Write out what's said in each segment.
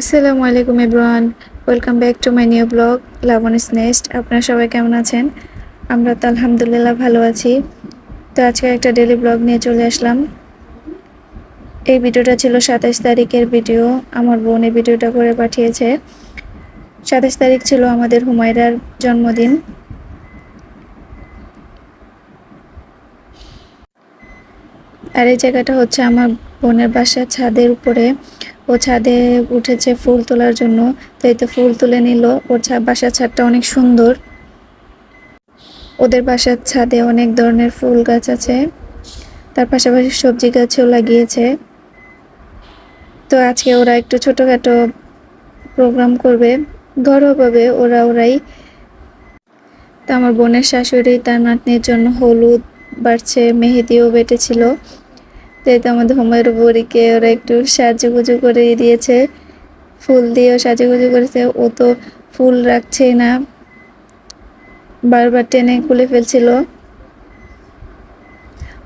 আসসালামু আলাইকুম everyone, welcome back to my new blog Laboni's nest. আপনারা সবাই কেমন আছেন? আমরা তো আলহামদুলিল্লাহ ভালো আছি। তো আজকে একটা ডেলি ব্লগ নিয়ে চলে আসলাম। এই ভিডিওটা ছিল 27 তারিখের ভিডিও। আমার বোন এই ভিডিওটা করে পাঠিয়েছে। 27 তারিখ ছিল আমাদের হুমায়রার জন্মদিন। আর এই জায়গাটা হচ্ছে আমার বোনের বাসার ছাদের উপরে। ও ছাদে উঠেছে ফুল তোলার জন্য। তো এই তো ফুল তুলে নিল। ওর বাসার ছাদটা অনেক সুন্দর। ওদের বাসার ছাদে অনেক ধরনের ফুল গাছ আছে, তার পাশাপাশি সবজি গাছও লাগিয়েছে। তো আজকে ওরা একটু ছোটখাটো প্রোগ্রাম করবে, ঘরোয়াভাবে ওরাই। তো আমার বোনের শাশুড়ি তার নাতনির জন্য হলুদ বাড়ছে, মেহেদিও বেটেছিল। তো এই তো আমাদের হুমায়ুর বুড়িকে ওরা একটু সাজুগুজু করে দিয়েছে, ফুল দিয়েও সাজুগুজু করেছে। ও তো ফুল রাখছেই না, বারবার টেনে খুলে ফেলছিল।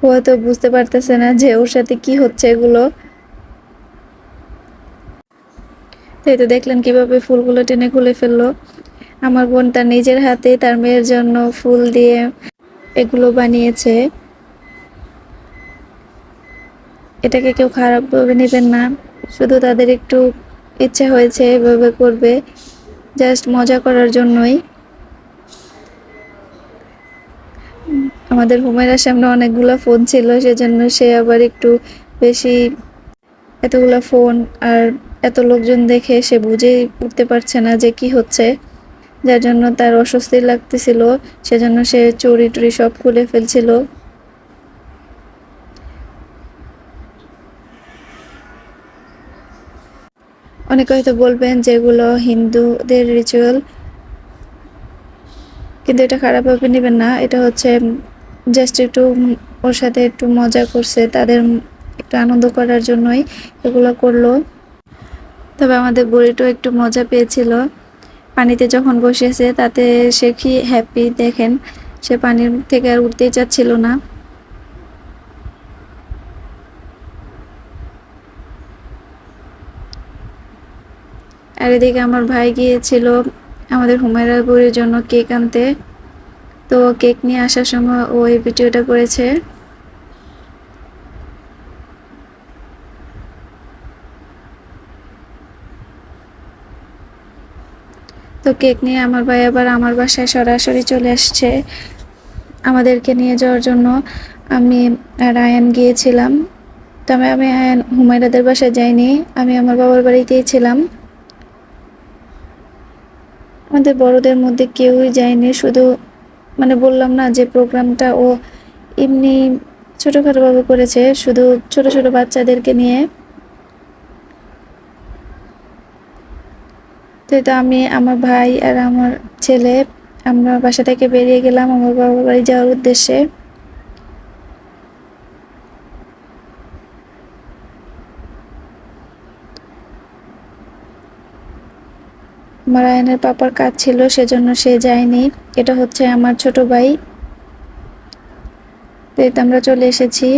ও তো বুঝতে পারতেছে না যে ওর সাথে কি হচ্ছে এগুলো। তাই তো দেখলেন কিভাবে ফুলগুলো টেনে খুলে ফেললো। আমার বোন তার নিজের হাতে তার মেয়ের জন্য ফুল দিয়ে এগুলো বানিয়েছে। এটাকে কেউ খারাপভাবে নেবেন না, শুধু তাদের একটু ইচ্ছা হয়েছে এভাবে করবে, জাস্ট মজা করার জন্যই। আমাদের হুমায়রার সামনে অনেকগুলো ফোন ছিল, সেজন্য সে আবার একটু বেশি, এতগুলো ফোন আর এত লোকজন দেখে সে বুঝেই উঠতে পারছে না যে কি হচ্ছে, যার জন্য তার অস্বস্তি লাগতেছিল। সেজন্য সে চুড়ি টুড়ি সব খুলে ফেলছিল। অনেকে হয়তো বলবেন যে এগুলো হিন্দুদের রিচুয়াল, কিন্তু এটা খারাপভাবে নেবেন না। এটা হচ্ছে জাস্ট একটু ওর সাথে একটু মজা করছে, তাদের একটু আনন্দ করার জন্যই এগুলো করলো। তবে আমাদের বুড়িটাও একটু মজা পেয়েছিল পানিতে যখন বসেছে, তাতে সে কি হ্যাপি দেখেন। সে পানির থেকে আর উঠতেই চাচ্ছিল না। আর এদিকে আমার ভাই গিয়েছিল আমাদের হুমায়রা বুড়ির জন্য কেক আনতে। তো কেক নিয়ে আসার সময় ও এই ভিডিওটা করেছে। তো কেক নিয়ে আমার ভাই আবার আমার বাসায় সরাসরি চলে আসছে আমাদেরকে নিয়ে যাওয়ার জন্য। আমি আর আয়ান গিয়েছিলাম। তবে আমি আয়ান হুমায়রাদের বাসায় যাইনি, আমি আমার বাবার বাড়িতেই ছিলাম। আমাদের বড়দের মধ্যে কেউই যায়নি, শুধু মানে বললাম না যে প্রোগ্রামটা ও এমনি ছোটোখাটোভাবে করেছে, শুধু ছোট ছোট বাচ্চাদেরকে নিয়ে। তো এটা আমি, আমার ভাই আর আমার ছেলে, আমরা বাসা থেকে বেরিয়ে গেলাম আমার বাবার বাড়ি যাওয়ার উদ্দেশ্যে। আমার আয়নের পাপার কাজ ছিল, সেজন্য সে যায়নি। এটা হচ্ছে আমার ছোট ভাই। তো এই তো আমরা চলে এসেছি।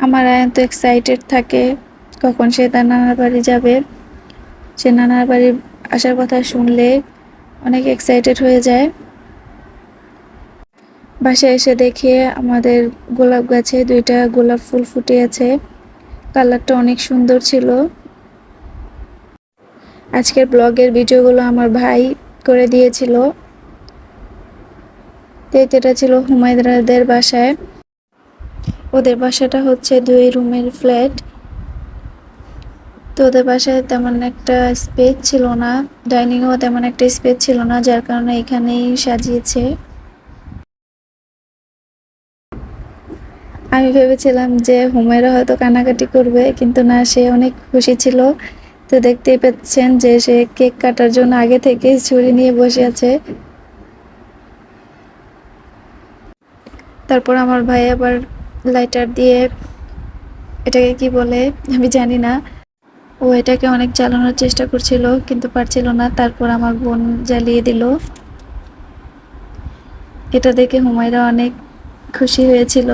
আমার আয়ন তো এক্সাইটেড থাকে কখন সে তার নানার বাড়ি যাবে। সে নানার বাড়ি আসার কথা শুনলে অনেক এক্সাইটেড হয়ে যায়। বাসায় এসে দেখে আমাদের গোলাপ গাছে 2টা গোলাপ ফুল ফুটে আছে, কালারটা অনেক সুন্দর ছিল। আজকের ব্লগের ভিডিওগুলো আমার ভাই করে দিয়েছিল। তো এটা ছিল হুমায়রাদের বাসায়। ওদের বাসাটা হচ্ছে 2 রুমের ফ্ল্যাট। তো ওদের বাসায় তেমন একটা স্পেস ছিল না, ডাইনিংয়েও তেমন একটা স্পেস ছিল না, যার কারণে এখানেই সাজিয়েছে। আমি ভেবেছিলাম যে হুমায়রা হয়তো কান্নাকাটি করবে, কিন্তু না, সে অনেক খুশি ছিল। তো দেখতেই পাচ্ছেন যে সে কেক কাটার জন্য আগে থেকে ছুরি নিয়ে বসে আছে। তারপর আমার ভাই আবার লাইটার দিয়ে, এটাকে কি বলে আমি জানি না, ও এটাকে অনেক জ্বালানোর চেষ্টা করছিল কিন্তু পারছিল না। তারপর আমার বোন জ্বালিয়ে দিল। এটা দেখে হুমায়রা অনেক খুশি হয়েছিল,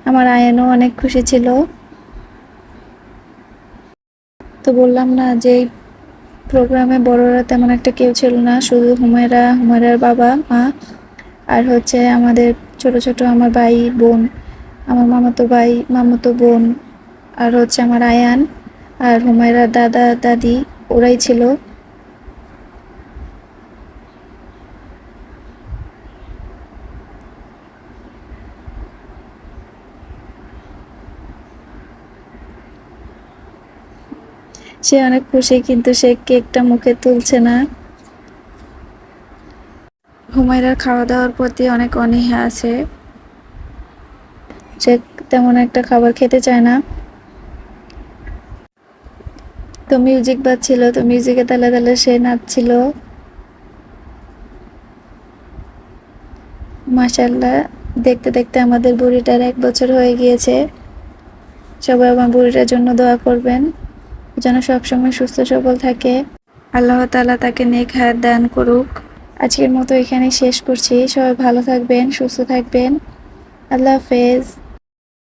আমার আয়ানও অনেক খুশি ছিল। তো বললাম না যে এই প্রোগ্রামে বড়রা তেমন একটা কেউ ছিল না, শুধু হুমায়রা, হুমায়রার বাবা মা, আর হচ্ছে আমাদের ছোট ছোট আমার ভাই বোন, আমার মামাতো ভাই মামাতো বোন, আর হচ্ছে আমার আয়ান আর হুমায়রার দাদা দাদি, ওরাই ছিল। সে অনেক খুশি, কিন্তু সে কেকটা মুখে তুলছে না। হুমায়রার খাওয়া দাওয়ার প্রতি অনেক অনীহা আছে, সে তেমন একটা খাবার খেতে চায় না। তো মিউজিক বাজছিল, তো মিউজিকে তালে তালে সে নাচছিল। মাশাআল্লাহ, দেখতে দেখতে আমাদের বুড়িটার 1 বছর হয়ে গিয়েছে। সবাই আমার বুড়িটার জন্য দোয়া করবেন, যেন সবসময় সুস্থ সবল থাকে। আল্লাহ তাআলা তাকে নেক হায়াত দান করুক। আজকের মতো এখানেই শেষ করছি। সবাই ভালো থাকবেন, সুস্থ থাকবেন। আল্লাহ হাফেজ।